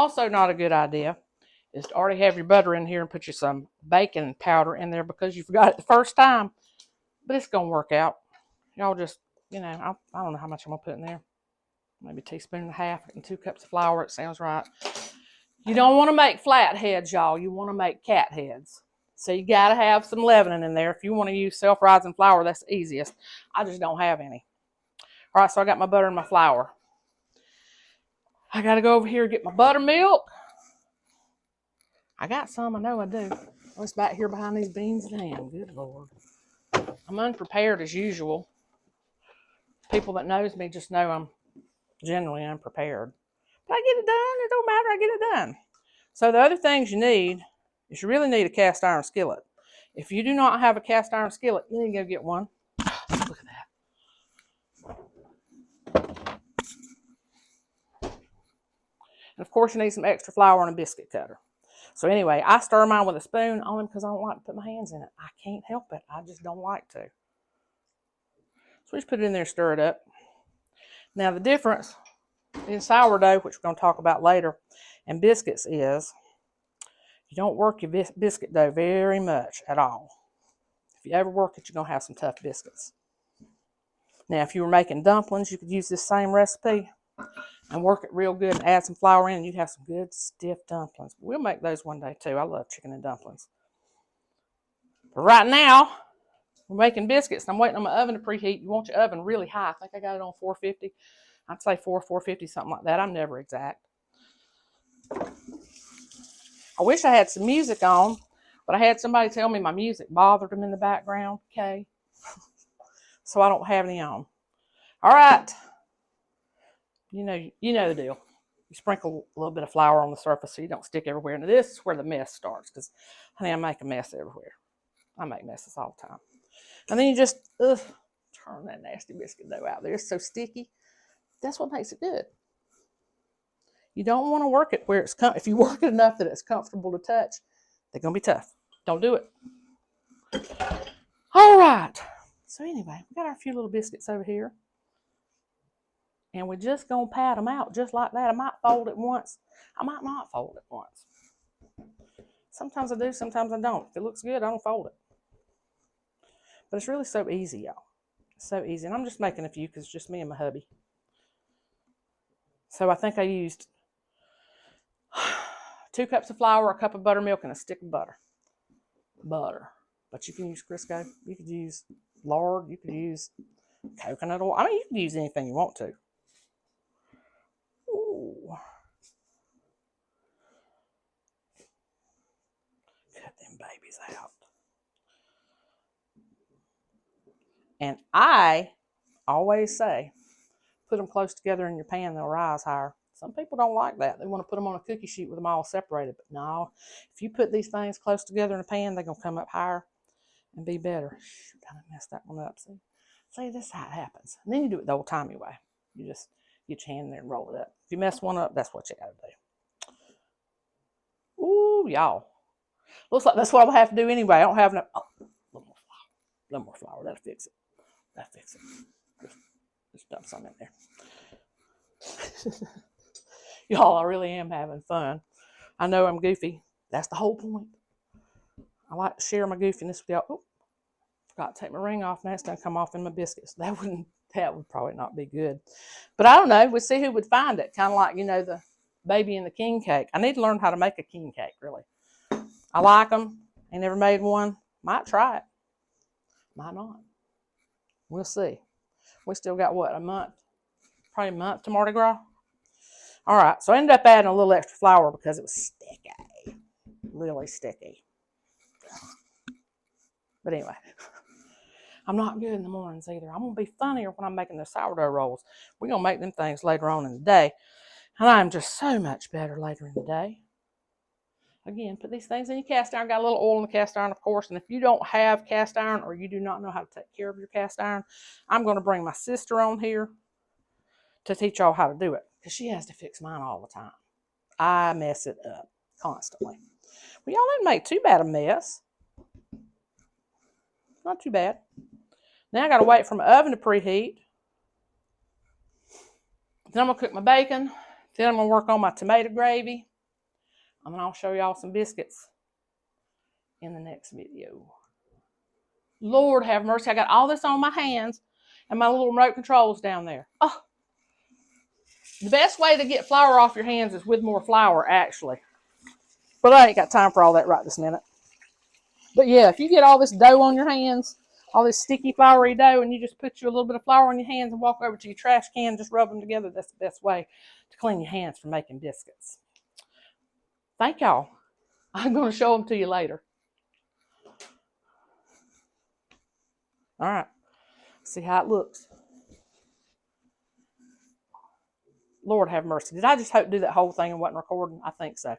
Also not a good idea is to already have your butter in here and put you some baking powder in there because you forgot it the first time. But it's going to work out. Y'all just, I don't know how much I'm going to put in there. Maybe a teaspoon and a half and 2 cups of flour. It sounds right. You don't want to make flat heads, y'all. You want to make cat heads. So you got to have some leavening in there. If you want to use self-rising flour, that's the easiest. I just don't have any. All right, so I got my butter and my flour. I got to go over here and get my buttermilk. I got some, I know I do. Oh, it's back here behind these beans. Damn, good Lord. I'm unprepared as usual. People that knows me just know I'm generally unprepared. But I get it done. It don't matter. I get it done. So the other things you need is you really need a cast iron skillet. If you do not have a cast iron skillet, you need to go get one. Look at that. And of course you need some extra flour and a biscuit cutter. So anyway, I stir mine with a spoon only because I don't like to put my hands in it. I can't help it. I just don't like to. So we just put it in there and stir it up. Now the difference in sourdough, which we're going to talk about later, and biscuits is you don't work your biscuit dough very much at all. If you ever work it, you're going to have some tough biscuits. Now, if you were making dumplings, you could use this same recipe and work it real good and add some flour in, and you'd have some good stiff dumplings. We'll make those one day too. I love chicken and dumplings. But right now, we're making biscuits. I'm waiting on my oven to preheat. You want your oven really high. I think I got it on 450. I'd say 450, something like that. I'm never exact. I wish I had some music on, but I had somebody tell me my music bothered them in the background, okay? So I don't have any on. All right. You know the deal. You sprinkle a little bit of flour on the surface so you don't stick everywhere. And this is where the mess starts because, honey, I make a mess everywhere. I make messes all the time. And then you just turn that nasty biscuit dough out there. It's so sticky. That's what makes it good. You don't want to work it where it's if you work it enough that it's comfortable to touch, they're going to be tough. Don't do it. All right. So anyway, we got our few little biscuits over here. And we're just going to pat them out just like that. I might fold it once. I might not fold it once. Sometimes I do, sometimes I don't. If it looks good, I don't fold it. But it's really so easy, y'all. It's so easy. And I'm just making a few because it's just me and my hubby. So I think I used 2 cups of flour, a cup of buttermilk, and a stick of butter. But you can use Crisco. You could use lard. You could use coconut oil. I mean, you can use anything you want to. Ooh. Cut them babies out. And I always say, put them close together in your pan, they'll rise higher. Some people don't like that. They want to put them on a cookie sheet with them all separated. But no, if you put these things close together in a pan, they're going to come up higher and be better. Shoot, I messed that one up. See, this is how it happens. And then you do it the old-timey way. You just get your hand in there and roll it up. If you mess one up, that's what you got to do. Ooh, y'all. Looks like that's what I'll have to do anyway. I don't have enough. Oh, a little more flour. That'll fix it. Just dump some in there. Y'all, I really am having fun. I know I'm goofy. That's the whole point. I like to share my goofiness with y'all. Oh, forgot to take my ring off. Now it's going to come off in my biscuits. That would probably not be good. But I don't know. We'll see who would find it. Kind of like, the baby and the king cake. I need to learn how to make a king cake, really. I like them. Ain't never made one. Might try it. Might not. We'll see. We still got, what, a month? Probably a month to Mardi Gras. All right, so I ended up adding a little extra flour because it was sticky. Really sticky. But anyway, I'm not good in the mornings either. I'm going to be funnier when I'm making the sourdough rolls. We're going to make them things later on in the day. And I'm just so much better later in the day. Again, put these things in your cast iron. Got a little oil in the cast iron, of course. And if you don't have cast iron or you do not know how to take care of your cast iron, I'm going to bring my sister on here to teach y'all how to do it. Because she has to fix mine all the time. I mess it up constantly. Well, y'all didn't make too bad a mess. Not too bad. Now I got to wait for my oven to preheat. Then I'm going to cook my bacon. Then I'm going to work on my tomato gravy. And then I'll show y'all some biscuits in the next video. Lord have mercy. I got all this on my hands and my little remote controls down there. Oh, the best way to get flour off your hands is with more flour, actually. But I ain't got time for all that right this minute. But yeah, if you get all this dough on your hands, all this sticky, floury dough, and you just put you a little bit of flour on your hands and walk over to your trash can, just rub them together, that's the best way to clean your hands for making biscuits. Thank y'all. I'm going to show them to you later. All right. See how it looks. Lord have mercy. Did I just do that whole thing and wasn't recording? I think so.